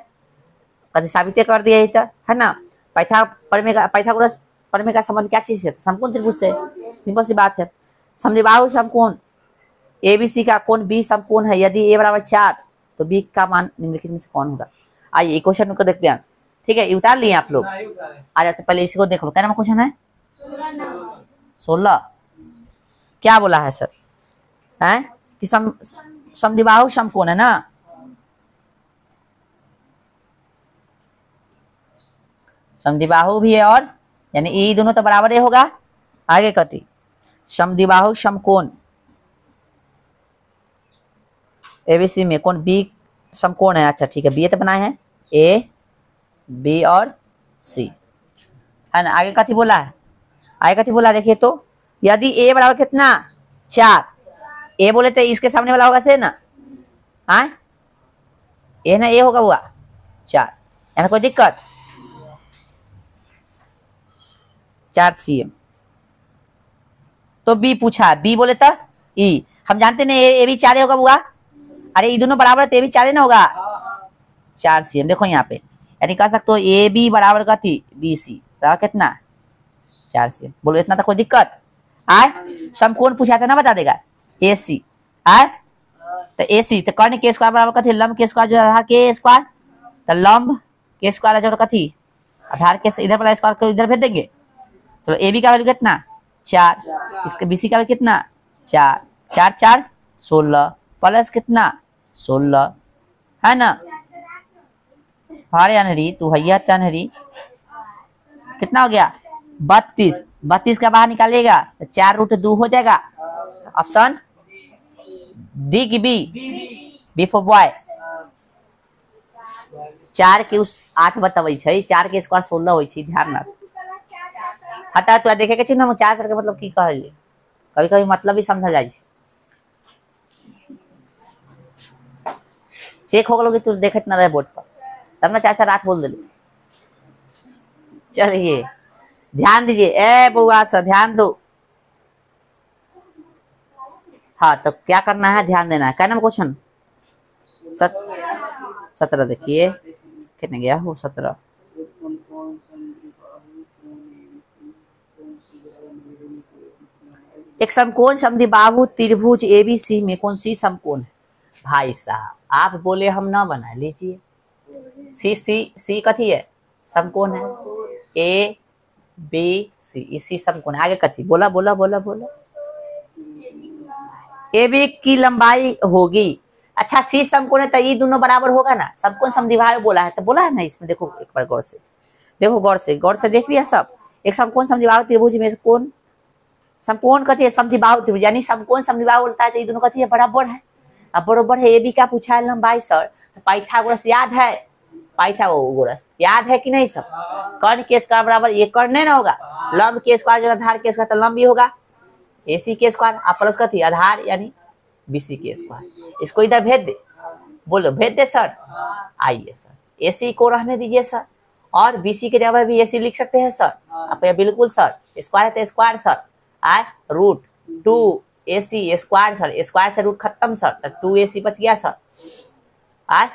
S1: कभी साबित कर दिया है ना। पाइथागोरस प्रमेय का संबंध क्या चीज है, समकोण त्रिभुज से, सिंपल सी बात है। समद्विबाहु समकोण एबीसी का कोण बी समकोण है, यदि a बराबर 4 तो b का मान निम्नलिखित में से कौन होगा। आइए क्वेश्चन को देखते हैं। ठीक है, ये उतार लिए आप लोग, आ जाते पहले इसी को देख लो। क्या नाम क्वेश्चन है 16, क्या बोला है सर, है कि समद्विबाहु समकोण है ना, समद्विबाहु भी है और यानी ई दोनों तो बराबर ही होगा। आगे कथी समद्विबाहु समकोण एबीसी में कौन बी समकोण है। अच्छा ठीक है बी तो बनाए हैं ए बी और सी है ना। आगे कथी बोला है, आगे कथी बोला देखिए तो यदि ए बराबर कितना 4, ए बोले तो इसके सामने वाला होगा से ना हाँ ए ना ए होगा हुआ 4 ऐसा कोई दिक्कत 4 cm। तो बी पूछा बी बोले तो ई हम जानते नहीं ए भी 4 होगा बुआ। अरे ये दोनों बराबर है, ए भी 4 ना होगा 4 cm। देखो यहाँ पे यानी कह सकते हो ए बी बराबर का थी बी सी बराबर कितना 4 cm। बोलो इतना तो कोई दिक्कत आए। समकोण पूछा था ना बता देगा ए सी आए तो ए सी तो कर्ण के स्क्वायर बराबर का थी लंब के स्क्वायर जो आधार के स्क्वायर तो लंब के स्क्वायर जो का थी आधार के इधर वाला स्क्वायर को इधर भेज देंगे। चलो ए बी का वैल्यू कितना 4 इसके बी सी का वैल्यू कितना 4 4 4 16 प्लस कितना 16 है ना। हरे अनहरी तू हैया तनहरी कितना हो गया 32 32 का बाहर निकालिएगा तो 4√2 हो जाएगा। ऑप्शन डी की बी फॉर बॉय 4 के उस 8 बताबै छै 4 के स्क्वायर 16 होई छै ध्यान रख। हटा तोरा देखे के छै ना 4 के मतलब की कहलिए कभी कभी मतलब भी समझ जाय छै। चेक हो गलो कि तू देखत ना रहे बोर्ड पर तब ना 4 4 8 बोल देली। चलिए ध्यान दीजिए ए बुआ सा ध्यान दो। हाँ तो क्या करना है ध्यान देना है। क्या नाम क्वेश्चन 17 देखिए कितने गया हो 17 एक समकोण समद्विबाहु त्रिभुज एबीसी में कौन सी समकोण है। भाई साहब आप बोले हम ना बना लीजिए सी कथी है समकोण है ए बी सी इसी समकोण आगे कथी बोला बोला बोला बोला ए बी की लंबाई होगी। अच्छा सी समकोण है तो ये दोनों बराबर होगा ना। समकोण समद्विबाहु बोला है तो बोला है ना इसमें देखो एक बार गौर से देखो गौर से देख लिया सब। एक समकोण समद्विबाहु त्रिभुज में कौन समकोण कथी है समद्विबाहु त्रिभुज यानी समकोण समद्विबाहु बोलता है तो ये दोनों कथी है बराबर है। अब बराबर है ए बी का पूछा है लंबाई सर पाइथागोरस याद है पाइथागोरस याद है कि नहीं सब। कर्ण के स्क्वायर बराबर ये कर्ण नहीं ना होगा लंब के स्क्वायर जो आधार के स्क्वायर तो लंब भी होगा एसी के स्क्वायर आप प्लस कथी आधार यानी बीसी के स्क्वायर। इसको इधर भेज दे बोलो भेज दे सर। आइए सर एसी को रहने दीजिए सर और बीसी के जगह भी एसी लिख सकते हैं सर आप बिल्कुल सर। स्क्वायर है तो स्क्वायर सर आए √2 एसी स्क्वायर सर स्क्वायर से रूट खत्म सर तो 2 एसी बच गया सर आए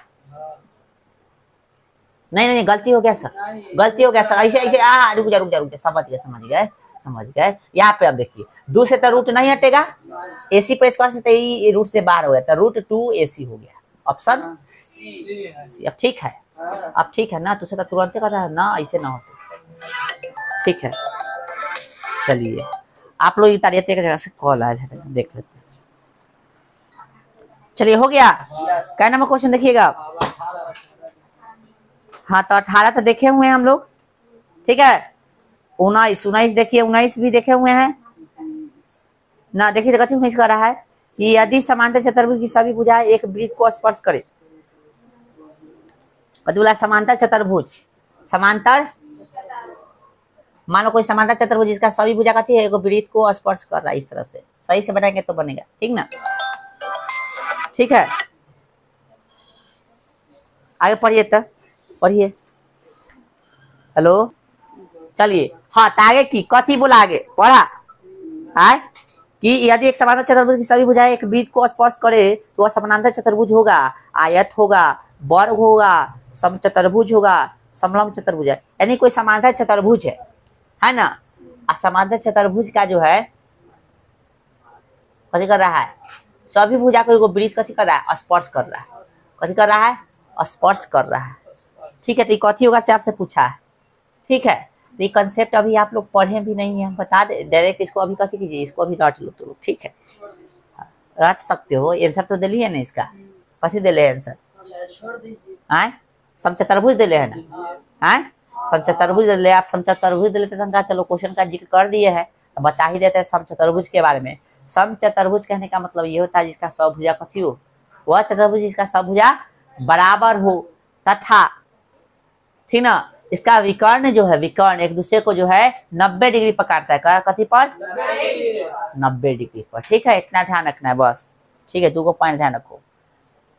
S1: नहीं गलती हो गया सर ऐसे ऐसे रुक जा समझ गए। यहाँ पे अब देखिए 2 से तो रूट नहीं हटेगा एसी पर स्क्वायर से तो रूट से बाहर हो गया तो √2 एसी हो गया। ऑप्शन अब ठीक है ना तुझसे तो तुरंत कर रहा है ना ऐसे ना होते ठीक है। चलिए आप लोग तारीख की जगह से कॉल आया है देख लेते हैं। चलिए हो गया क्या नंबर क्वेश्चन देखिएगा। हाँ तो 18 तो देखे हुए हैं हम लोग ठीक है। 19 देखिए 19 भी देखे हुए हैं ना। देखिए तो 19 कर रहा है कि यदि समांतर चतुर्भुज की सभी भुजाएं एक वृत्त को स्पर्श करे। बोला समांतर चतुर्भुज समांतर मान लो कोई समांतर चतुर्भुज जिसका सभी भुजा कथी है एक वृत्त को स्पर्श कर रहा है इस तरह से सही से बनाएंगे तो बनेगा ठीक ना। ठीक है आगे पढ़िए तो पढ़िए हेलो चलिए। हाँ तो आगे की कथी बोला आगे पढ़ा है कि यदि एक समांतर चतुर्भुज की सभी भुजाएं एक वृत्त को स्पर्श करे तो वह समांतर चतुर्भुज होगा आयत होगा वर्ग होगा समचतुर्भुज होगा समलंब चतुर्भुज है यानी कोई समांतर चतुर्भुज है ना। समांतर चतुर्भुज का जो है कथी कर रहा है सभी भुजा को वृत्त कथी कर रहा है स्पर्श कर रहा है कथी कर रहा है स्पर्श कर रहा है ठीक है। तो कथी होगा से आपसे पूछा है ठीक है। तो ये कंसेप्ट अभी आप लोग पढ़े भी नहीं है बता दे डायरेक्ट इसको अभी कथी कीजिए इसको अभी रट लो तो ठीक है रट सकते हो। आंसर तो दिली है ना इसका कथी दिले आंसर आए समचतुर्भुज दिले है ना आए समचतुर्भुज ले, आप समचतुर्भुज लेते थे, चलो क्वेश्चन का जिक्र कर दिए है तो बता ही देते हैं समचतुर्भुज के बारे में। समचतुर्भुज कहने का मतलब ये होता है जिसका सब भुजा कथी हो, वह चतुर्भुज जिसका सब भुजा बराबर हो तथा, ठीक ना, इसका विकर्ण जो है, विकर्ण एक दूसरे को जो है 90 डिग्री पर काटता है, कथी पर 90 डिग्री पर, ठीक है, इतना ध्यान रखना है बस, ठीक है, 2 पॉइंट ध्यान रखो।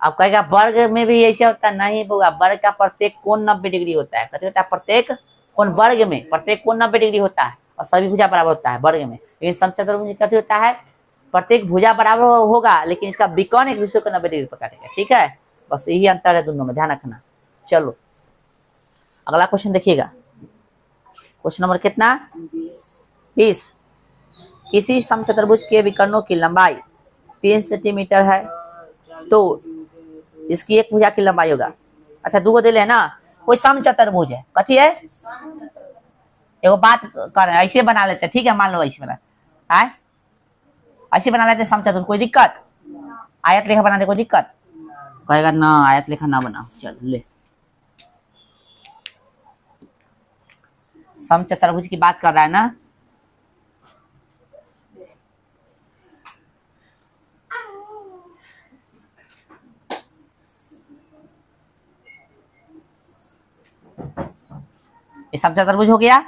S1: अब कहेगा वर्ग में भी ऐसे होता है, नहीं होगा, वर्ग का प्रत्येक कोण 90 डिग्री होता है, कथी होता है प्रत्येक कोण, वर्ग में प्रत्येक कोण 90 डिग्री होता है और सभी भुजा बराबर होता है वर्ग में, लेकिन समचतुर्भुज कथी होता है प्रत्येक भुजा बराबर होगा लेकिन इसका विकर्ण एक दूसरे को 90 डिग्री पर काटेगा, ठीक है, बस यही अंतर है दोनों में, ध्यान रखना। चलो अगला क्वेश्चन देखिएगा, क्वेश्चन नंबर कितना 20। किसी समचतुर्भुज के विकर्णों की लंबाई 3 सेंटीमीटर है तो इसकी एक भुजा की लंबाई होगा, अच्छा 2 दे ले ना, कोई समचतुर्भुज है, कथी है, एगो बात कर रहे हैं, ऐसे बना लेते हैं, ठीक है, मान लो ऐसे बना आए, ऐसे बना लेते हैं समचतुर्भुज, कोई दिक्कत, आयत लेखा बना दे कोई दिक्कत, कहेगा ना आयत लेखा ना बना, चल ले, समचतुर्भुज की बात कर रहा है ना, ये समचतुर्भुज हो गया,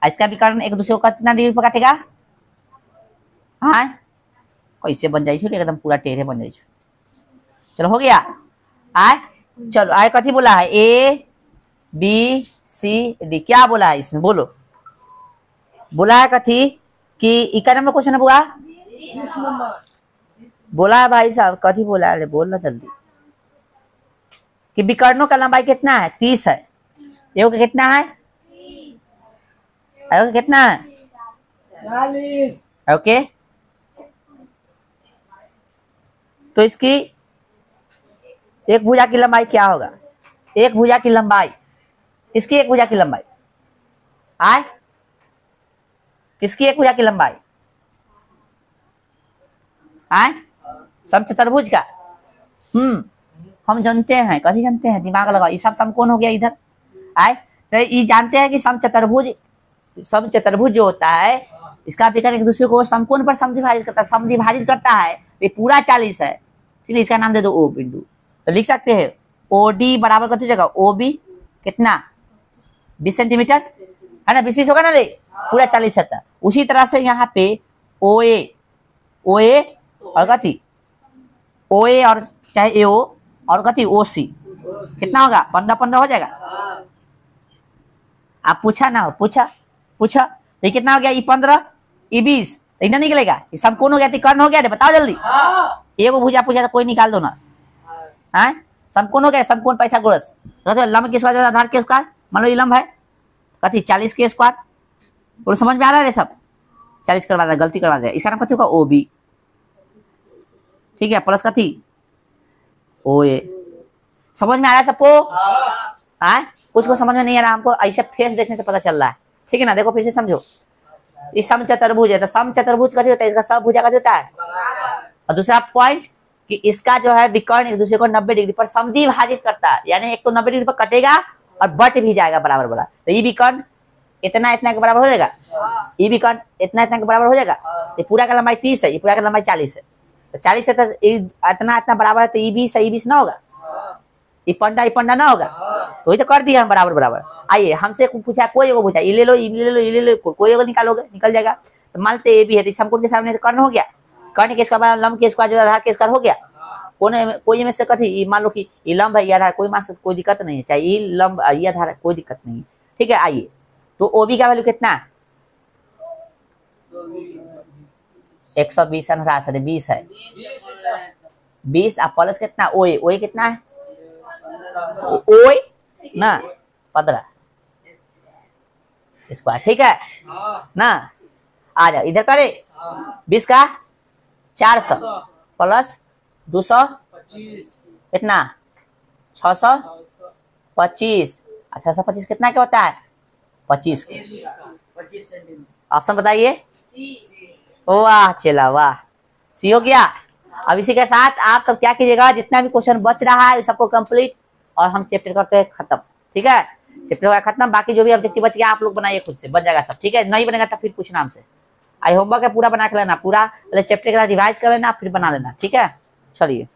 S1: इसका विकर्ण एक दूसरे को कितना डिग्री पर काटेगा, हाँ कैसे बन जाए एकदम पूरा टेढ़े बन जाए, चलो हो गया, आए चलो आए कथी बोला है ए बी सी डी, क्या बोला है इसमें बोलो, बोला है कथी कि इक्का नंबर क्वेश्चन है बुआ, बोला है भाई साहब, कथी बोला है बोल ना जल्दी, कि विकर्णों का लंबाई कितना है 30 है, एगो का कितना है, एगो का कितना है 40, ओके, तो इसकी एक भुजा की लंबाई क्या होगा, एक भुजा की लंबाई, इसकी एक भुजा की लंबाई आए, किसकी एक भुजा की लंबाई आए, समचतुर्भुज का, हम जानते हैं, कथी जानते हैं, दिमाग लगाओ, ये सब समकोण हो गया इधर आए, तो ये जानते हैं कि समचतुर्भुज जो होता है इसका विकर्ण एक दूसरे को समकोण पर समद्विभाजित करता है, ये पूरा 40 है, ठीक है, इसका नाम दे दो ओ बिंदु, तो लिख सकते हैं ओडी बराबर कथी जगह ओबी कितना 20 सेंटीमीटर है ना, 20 होगा ना रे, पूरा 40 है, उसी तरह से यहाँ पे ओए और कथी ओए और चाहे एओ और कथी ओसी कितना होगा 15 हो जाएगा, आप पूछा ना, पूछा ये कितना हो गया, ये 15 ये 20, इतना निकलेगा, ये समकोण हो गया, कर्ण हो गया, बताओ जल्दी, एगो भुजा पूछा तो कोई निकाल दो ना, है समकोण हो गया, समकोण पाइथागोरस, लंब के स्क्वायर आधार के स्क्वायर, मान लो ये लंब है कथी 40 के स्क्वायर, बोलो समझ में आ रहा है सब, 40 करवा दिया, गलती करवा दिया, इसका नाम कथी होगा ओ बी, ठीक है, प्लस कथी ओ ए, समझ में आ रहा है सबको, कुछ को समझ में नहीं आ रहा, हमको ऐसे फेस देखने से पता चल रहा है, ठीक है ना, देखो फिर से समझो, इस समचतुर्भुज है तो समचतुर्भुज कथी होता है, इसका सब भुजा कथी होता है, और दूसरा पॉइंट कि इसका जो है विकर्ण एक दूसरे को 90 डिग्री पर समद्विभाजित करता है, यानी एक तो 90 डिग्री पर कटेगा और बट भी जाएगा बराबर बराबर, तो ये विकर्ण इतना के बराबर हो जाएगा, ये विकर्ण इतना के बराबर हो जाएगा, ये पूरा का लंबाई 30 है, ये पूरा का लंबाई 40 है, तो 40 है तो इतना बराबर है, तो ये 20 ना होगा, ये पंडा ना होगा, तो वही तो कर दिया हम बराबर बराबर। आइए हमसे पूछा कोई एगो पूछा, ये ले लो कोई एगो निकालोगे निकल जाएगा, तो मान लेते ये भी है, तो समकोण के सामने कर्ण हो गया, कर्ण के स्क्वायर लंब के स्क्वायर जो आधार के स्क्वायर हो गया, कोई में से कथी मान लो कि ये लंब है ये आधार, कोई मान कोई दिक्कत नहीं है, चाहे ये लंब ये आधार है कोई दिक्कत नहीं, ठीक है। आइए तो ओबी का वैल्यू कितना 120 20 है, 20 आप प्लस कितना ओए कितना है ओए ना 15 स्क्वायर, ठीक है ना, आ जाओ इधर करे 20 का 400 प्लस 200 कितना 625, 625 कितना क्या होता है 25 ऑप्शन बताइए, वाह चला वाह, सी हो गया। अब इसी के साथ आप सब क्या कीजिएगा, जितना भी क्वेश्चन बच रहा है सबको कंप्लीट और हम चैप्टर करते हैं खत्म, ठीक है। चैप्टर हो गया खत्म। बाकी जो भी ऑब्जेक्टिव बच गया आप लोग बनाइए खुद से, बन जाएगा सब, ठीक है। नहीं बनेगा तो फिर पूछना हमसे। आई होमवर्क है पूरा बना के लेना, पूरा पहले चैप्टर के साथ रिवाइज कर लेना फिर बना लेना, ठीक है। चलिए।